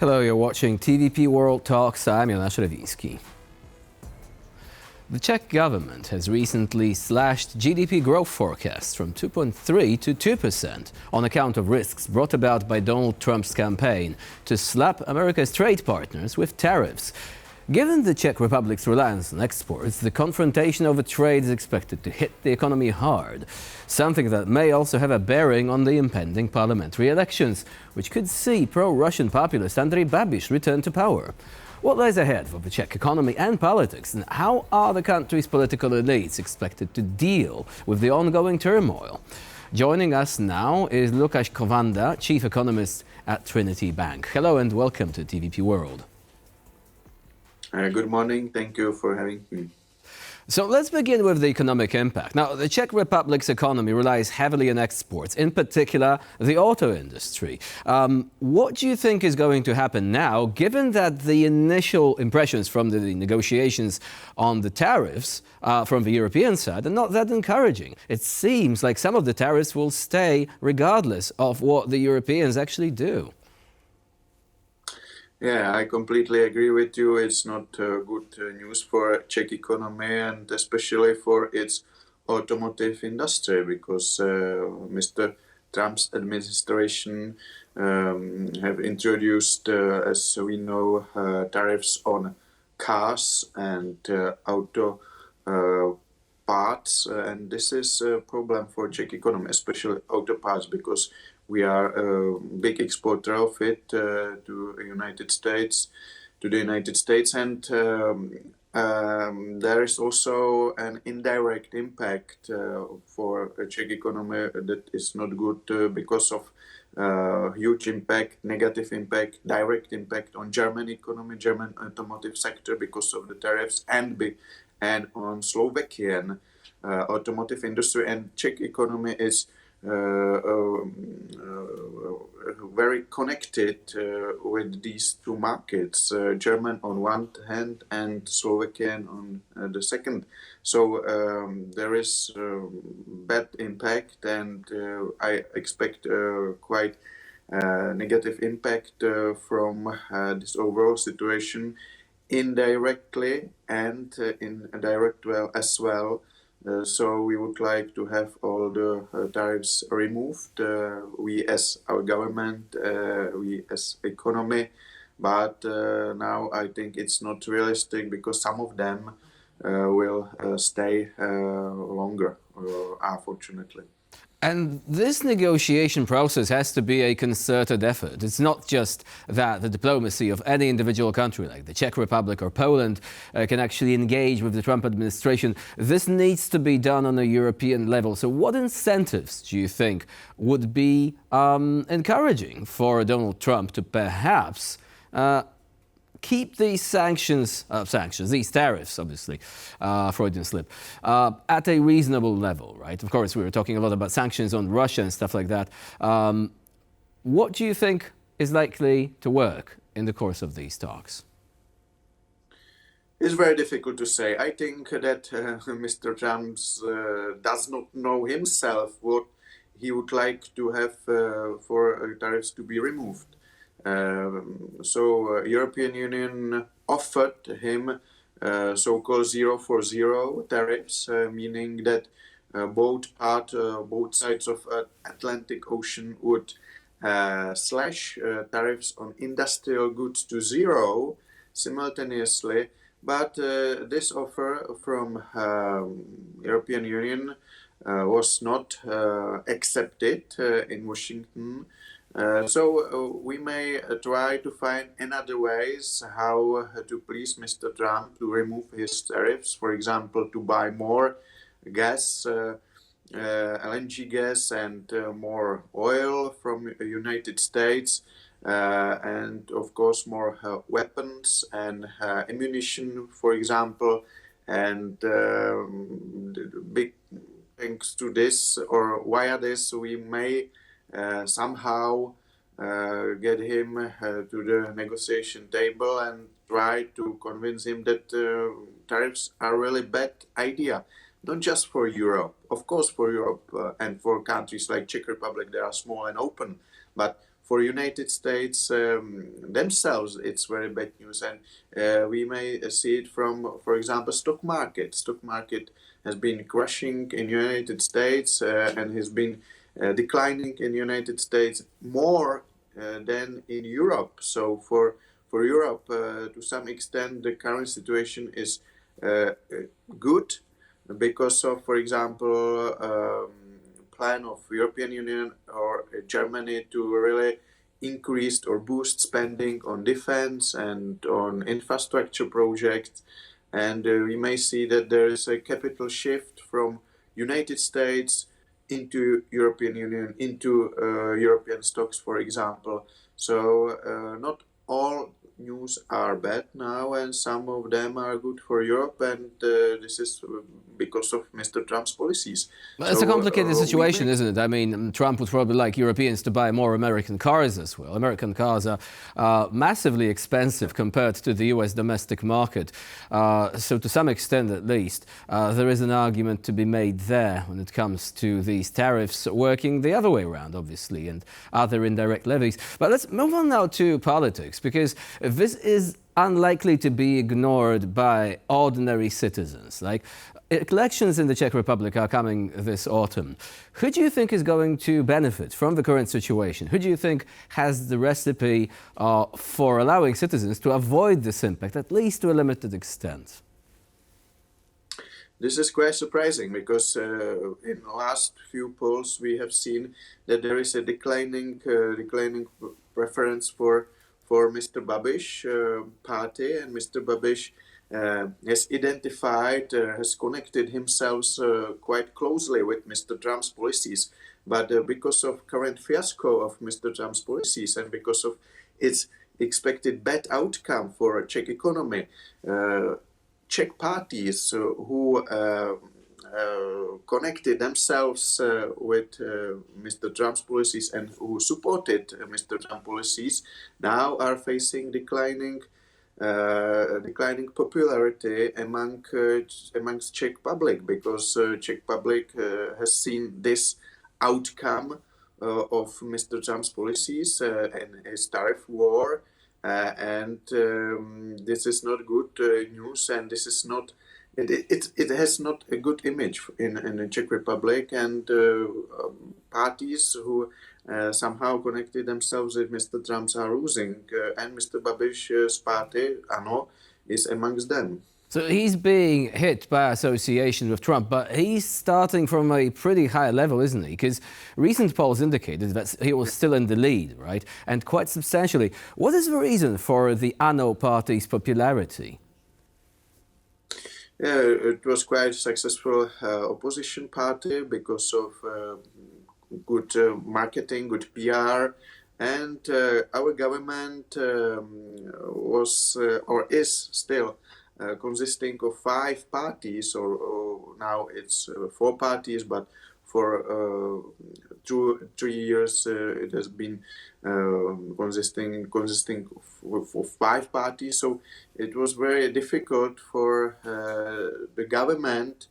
Hello, you're watching TVP World Talks. I'm Jonasz Rewicki. The Czech government has recently slashed GDP growth forecasts from 2.3 to 2% on account of risks brought about by Donald Trump's campaign to slap America's trade partners with tariffs. Given the Czech Republic's reliance on exports, the confrontation over trade is expected to hit the economy hard, something that may also have a bearing on the impending parliamentary elections, which could see pro-Russian populist Andrej Babiš return to power. What lies ahead for the Czech economy and politics, and how are the country's political elites expected to deal with the ongoing turmoil? Joining us now is Lukáš Kovanda, chief economist at Trinity Bank. Hello and welcome to TVP World. Good morning. Thank you for having me. So let's begin with the economic impact. Now, the Czech Republic's economy relies heavily on exports, in particular the auto industry. What do you think is going to happen now, given that the initial impressions from the negotiations on the tariffs from the European side are not that encouraging? It seems like some of the tariffs will stay regardless of what the Europeans actually do. Yeah, I completely agree with you. It's not good news for Czech economy and especially for its automotive industry because Mr. Trump's administration have introduced, as we know, tariffs on cars and auto parts, and this is a problem for Czech economy, especially auto parts, because we are a big exporter of it to the United States, and there is also an indirect impact for the Czech economy that is not good because of huge impact, negative impact, direct impact on German economy, German automotive sector because of the tariffs, and on Slovakian automotive industry. And Czech economy is very connected with these two markets, German on one hand and Slovakian on the second. So there is bad impact, and I expect quite negative impact from this overall situation, indirectly and indirect as well. So we would like to have all the tariffs removed, we as our government, we as economy, but now I think it's not realistic because some of them will stay longer, unfortunately. And this negotiation process has to be a concerted effort. It's not just that the diplomacy of any individual country like the Czech Republic or Poland can actually engage with the Trump administration. This needs to be done on a European level. So what incentives do you think would be encouraging for Donald Trump to perhaps keep these these tariffs, obviously, Freudian slip, at a reasonable level, right? Of course, we were talking a lot about sanctions on Russia and stuff like that. What do you think is likely to work in the course of these talks? It's very difficult to say. I think that Mr. Trump does not know himself what he would like to have for tariffs to be removed. So European Union offered him so-called 0 for 0 tariffs, meaning that both sides of Atlantic Ocean would slash tariffs on industrial goods to 0 simultaneously. But this offer from European Union was not accepted in Washington. So we may try to find another ways how to please Mr. Trump to remove his tariffs, for example, to buy more gas, LNG gas, and more oil from the United States, and of course more weapons and ammunition, for example, and big thanks to this, or via this, we may somehow get him to the negotiation table and try to convince him that tariffs are a really bad idea. Not just for Europe, of course for Europe and for countries like Czech Republic, they are small and open, but for United States themselves, it's very bad news, and we may see it from, for example, stock market. Stock market has been crashing in United States and has been declining in United States more than in Europe. So for Europe, to some extent, the current situation is good because of, for example, plan of European Union or Germany to really increase or boost spending on defense and on infrastructure projects. And we may see that there is a capital shift from United States into European Union, into European stocks, for example. So not all news are bad now, and some of them are good for Europe, and this is because of Mr. Trump's policies. Well, it's a complicated situation, isn't it? I mean, Trump would probably like Europeans to buy more American cars as well. American cars are massively expensive compared to the US domestic market. So to some extent, at least, there is an argument to be made there when it comes to these tariffs working the other way around, obviously, and other indirect levies. But let's move on now to politics, because this is unlikely to be ignored by ordinary citizens. Like, elections in the Czech Republic are coming this autumn. Who do you think is going to benefit from the current situation? Who do you think has the recipe for allowing citizens to avoid this impact, at least to a limited extent? This is quite surprising because in the last few polls we have seen that there is a declining preference for Mr. Babiš party, and Mr. Babiš has identified, has connected himself quite closely with Mr. Trump's policies. But because of current fiasco of Mr. Trump's policies and because of its expected bad outcome for Czech economy, Czech parties who connected themselves with Mr. Trump's policies and who supported Mr. Trump's policies now are facing declining popularity amongst Czech public, because Czech public has seen this outcome of Mr. Trump's policies and his tariff war, and this is not good news, and this is not. It has not a good image in the Czech Republic, and parties who somehow connected themselves with Mr. Trump are losing, and Mr. Babiš's party, ANO, is amongst them. So he's being hit by association with Trump, but he's starting from a pretty high level, isn't he? Because recent polls indicated that he was still in the lead, right? And quite substantially. What is the reason for the ANO party's popularity? Yeah, it was quite a successful opposition party because of good marketing, good PR, and our government was or is still consisting of 5 parties, or now it's 4 parties, but for 2-3 years it has been consisting of 5 parties. So it was very difficult for the government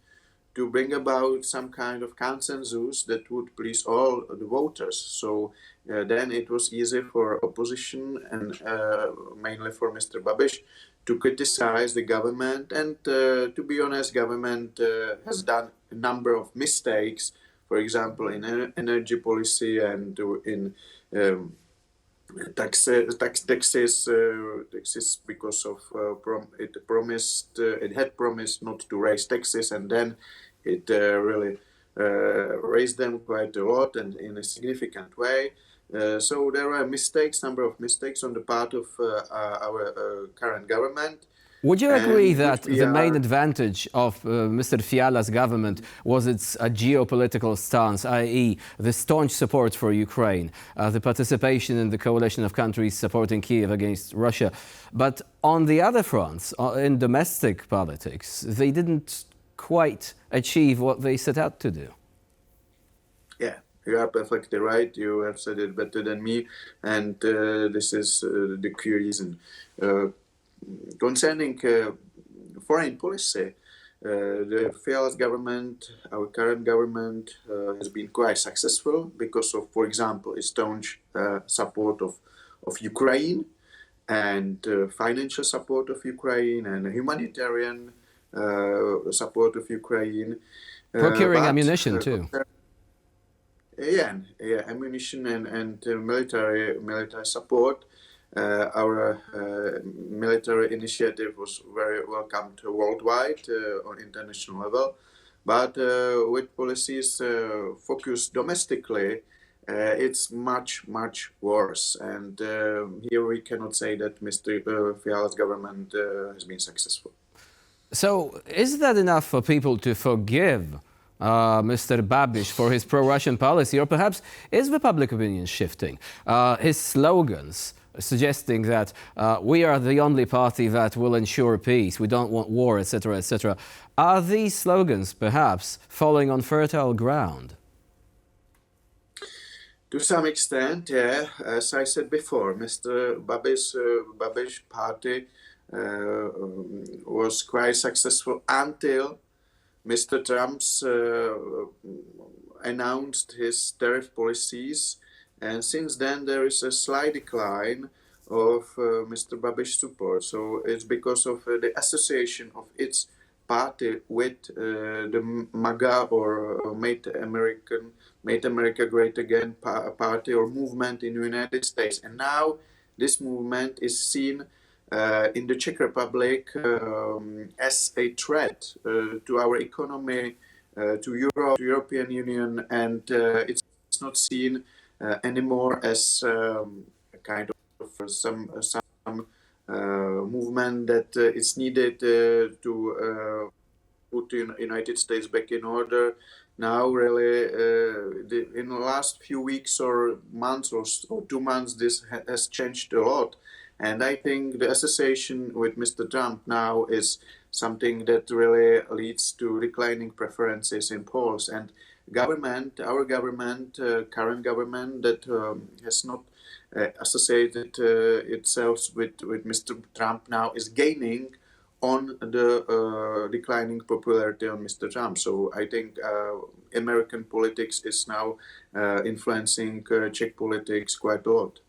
to bring about some kind of consensus that would please all the voters. So then it was easy for opposition and mainly for Mr. Babiš to criticize the government. And to be honest, government has done a number of mistakes, for example, in energy policy and in taxes because of it had promised not to raise taxes, and then it really raised them quite a lot and in a significant way. So there are number of mistakes on the part of our current government. Would you agree that the main advantage of Mr. Fiala's government was its geopolitical stance, i.e. the staunch support for Ukraine, the participation in the coalition of countries supporting Kiev against Russia? But on the other fronts, in domestic politics, they didn't quite achieve what they set out to do. Yeah, you are perfectly right. You have said it better than me, and this is the key reason. Concerning foreign policy, The Fiala's government, our current government, has been quite successful because of, for example, its staunch support of Ukraine and financial support of Ukraine and humanitarian support of Ukraine. Procuring ammunition too. Yeah, ammunition and military support. Our military initiative was very welcomed worldwide on international level, but with policies focused domestically, it's much worse. And here we cannot say that Mr. Fiala's government has been successful. So, is that enough for people to forgive Mr. Babiš for his pro-Russian policy, or perhaps is the public opinion shifting? His slogans suggesting that we are the only party that will ensure peace, we don't want war, etc., etc. Are these slogans perhaps falling on fertile ground? To some extent, yeah. As I said before, Mr. Babiš party was quite successful until Mr. Trump's announced his tariff policies, and since then there is a slight decline of Mr. Babiš's support. So it's because of the association of its party with the MAGA or Make America Great Again party or movement in the United States. And now this movement is seen in the Czech Republic as a threat to our economy, to Europe, to European Union, and it's not seen anymore as a kind of some movement that is needed to put the United States back in order. Now, really, in the last few weeks or months or 2 months, this has changed a lot. And I think the association with Mr. Trump now is something that really leads to declining preferences in polls. And our government, current government that has not associated itself with Mr. Trump now is gaining on the declining popularity on Mr. Trump. So I think American politics is now influencing Czech politics quite a lot.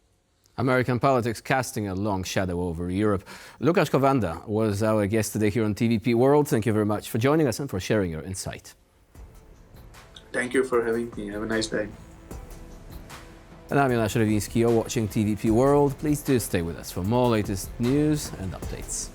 American politics casting a long shadow over Europe. Lukáš Kovanda was our guest today here on TVP World. Thank you very much for joining us and for sharing your insight. Thank you for having me. Have a nice day. And I'm Lukáš Kovanda. You're watching TVP World. Please do stay with us for more latest news and updates.